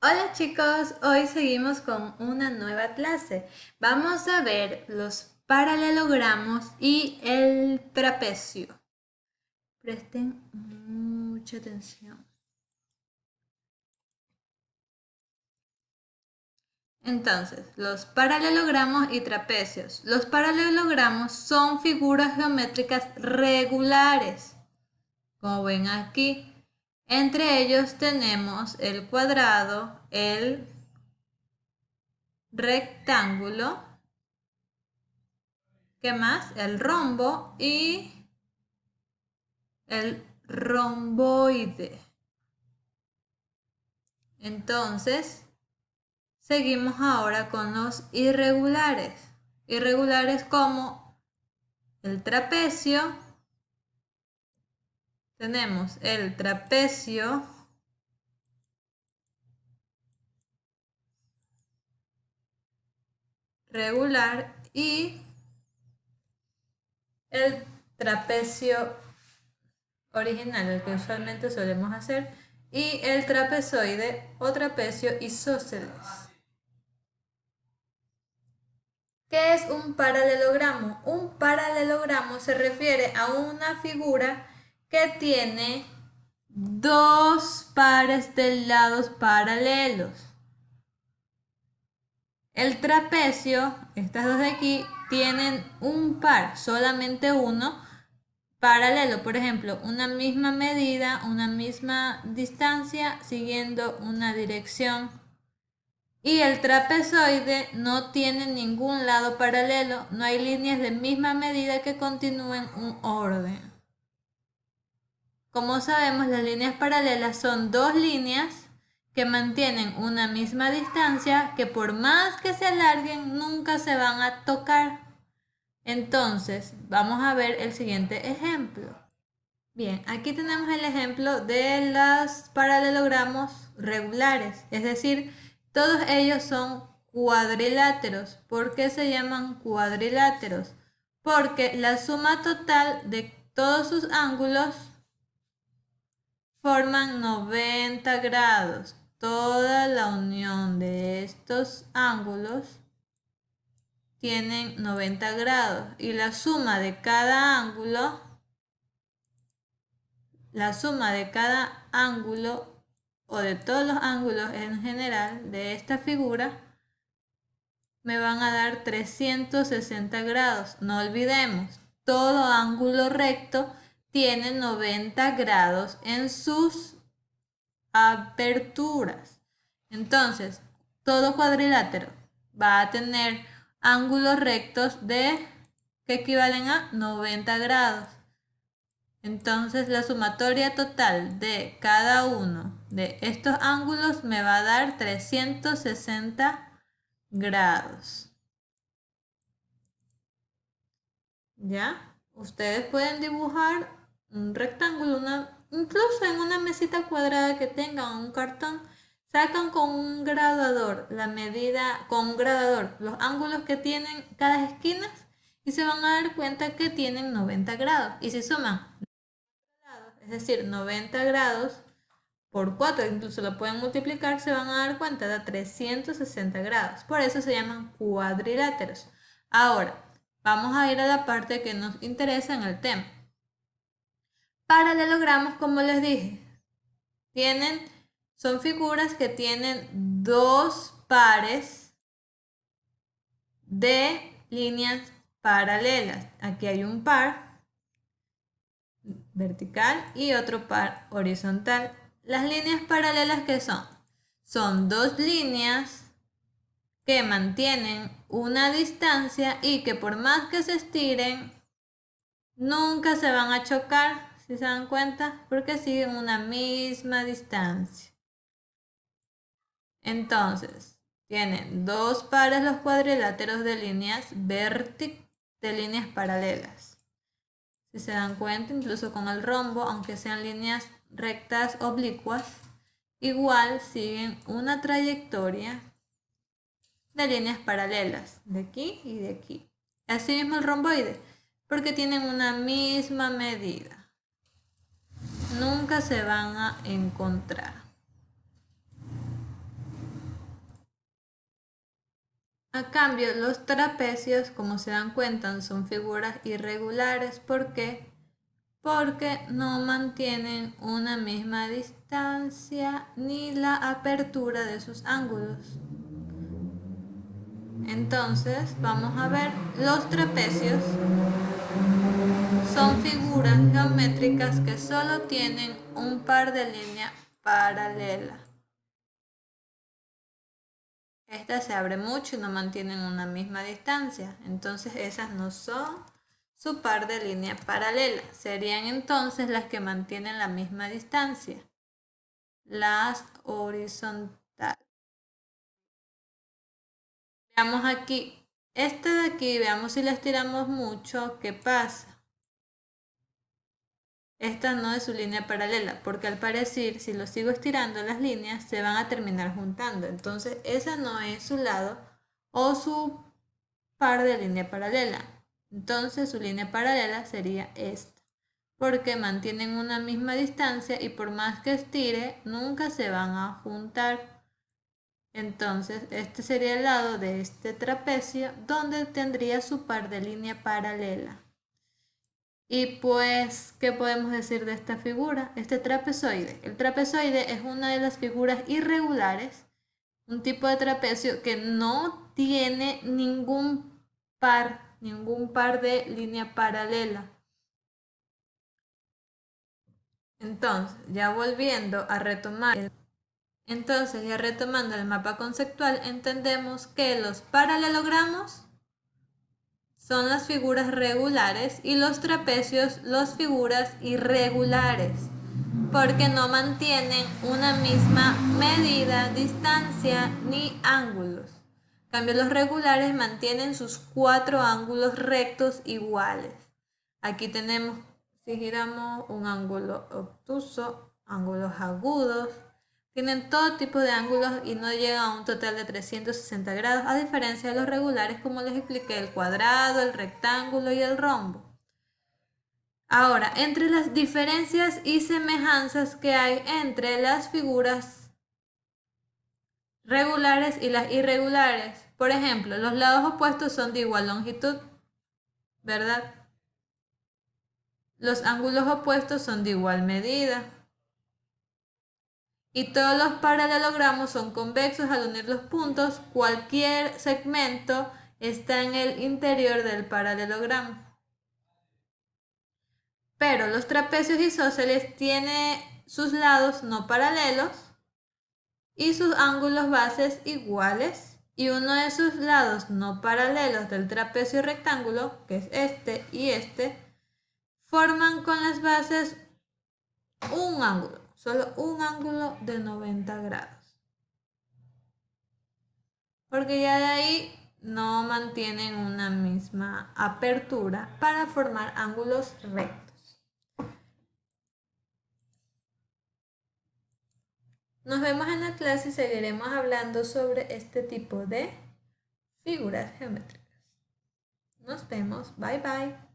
Hola chicos, hoy seguimos con una nueva clase. Vamos a ver los paralelogramos y el trapecio. Presten mucha atención. Entonces, los paralelogramos y trapecios. Los paralelogramos son figuras geométricas regulares, como ven aquí. Entre ellos tenemos el cuadrado, el rectángulo. ¿Qué más? El rombo y el romboide. Entonces, seguimos ahora con los irregulares. Irregulares como el trapecio. Tenemos el trapecio regular y el trapecio original, el que usualmente solemos hacer, y el trapezoide o trapecio isósceles. ¿Qué es un paralelogramo? Un paralelogramo se refiere a una figura que tiene dos pares de lados paralelos. El trapecio, estas dos de aquí, tienen un par, solamente uno paralelo. Por ejemplo, una misma medida, una misma distancia, siguiendo una dirección. Y el trapezoide no tiene ningún lado paralelo, no hay líneas de misma medida que continúen un orden. Como sabemos, las líneas paralelas son dos líneas que mantienen una misma distancia que por más que se alarguen nunca se van a tocar. Entonces, vamos a ver el siguiente ejemplo. Bien, aquí tenemos el ejemplo de los paralelogramos regulares, es decir, todos ellos son cuadriláteros. ¿Por qué se llaman cuadriláteros? Porque la suma total de todos sus ángulos forman 90 grados. Toda la unión de estos ángulos tienen 90 grados y la suma de cada ángulo o de todos los ángulos en general de esta figura me van a dar 360 grados. No olvidemos, todo ángulo recto tiene 90 grados en sus aperturas. Entonces, todo cuadrilátero va a tener ángulos rectos que equivalen a 90 grados. Entonces la sumatoria total de cada uno de estos ángulos me va a dar 360 grados. ¿Ya? Ustedes pueden dibujar un rectángulo, incluso en una mesita cuadrada que tengan, un cartón, sacan con un graduador la medida, con un graduador los ángulos que tienen cada esquina y se van a dar cuenta que tienen 90 grados. Y si suman es decir, 90 grados por 4, incluso lo pueden multiplicar, se van a dar cuenta de 360 grados. Por eso se llaman cuadriláteros. Ahora, vamos a ir a la parte que nos interesa en el tema. Paralelogramos, como les dije, son figuras que tienen dos pares de líneas paralelas. Aquí hay un par vertical y otro par horizontal. Las líneas paralelas, ¿qué son? Son dos líneas que mantienen una distancia y que por más que se estiren, nunca se van a chocar, si se dan cuenta, porque siguen una misma distancia. Entonces, tienen dos pares los cuadriláteros de de líneas paralelas. Si se dan cuenta, incluso con el rombo, aunque sean líneas rectas oblicuas, igual siguen una trayectoria de líneas paralelas, de aquí y de aquí. Asimismo el romboide, porque tienen una misma medida. Nunca se van a encontrar. A cambio, los trapecios, como se dan cuenta, son figuras irregulares. ¿Por qué? Porque no mantienen una misma distancia ni la apertura de sus ángulos. Entonces, vamos a ver, los trapecios son figuras geométricas que solo tienen un par de líneas paralelas. Esta se abre mucho y no mantienen una misma distancia, entonces esas no son su par de línea paralela. Serían entonces las que mantienen la misma distancia, las horizontales. Veamos aquí, esta de aquí, veamos si la estiramos mucho, ¿qué pasa? Esta no es su línea paralela, porque al parecer, si lo sigo estirando las líneas, se van a terminar juntando. Entonces, esa no es su lado o su par de línea paralela. Entonces, su línea paralela sería esta, porque mantienen una misma distancia y por más que estire, nunca se van a juntar. Entonces, este sería el lado de este trapecio, donde tendría su par de línea paralela. Y pues, ¿qué podemos decir de esta figura? Este trapezoide. El trapezoide es una de las figuras irregulares, un tipo de trapecio que no tiene ningún par de línea paralela. Entonces, ya volviendo a retomar ya retomando el mapa conceptual, entendemos que los paralelogramos son las figuras regulares y los trapecios las figuras irregulares, porque no mantienen una misma medida, distancia ni ángulos. En cambio, los regulares mantienen sus 4 ángulos rectos iguales. Aquí tenemos, si giramos, un ángulo obtuso, ángulos agudos. Tienen todo tipo de ángulos y no llegan a un total de 360 grados, a diferencia de los regulares, como les expliqué, el cuadrado, el rectángulo y el rombo. Ahora, entre las diferencias y semejanzas que hay entre las figuras regulares y las irregulares, por ejemplo, los lados opuestos son de igual longitud, ¿verdad? Los ángulos opuestos son de igual medida. Y todos los paralelogramos son convexos al unir los puntos. Cualquier segmento está en el interior del paralelogramo. Pero los trapecios isósceles tienen sus lados no paralelos y sus ángulos bases iguales. Y uno de sus lados no paralelos del trapecio rectángulo, que es este y este, forman con las bases un ángulo, solo un ángulo de 90 grados. Porque ya de ahí no mantienen una misma apertura para formar ángulos rectos. Nos vemos en la clase y seguiremos hablando sobre este tipo de figuras geométricas. Nos vemos. Bye bye.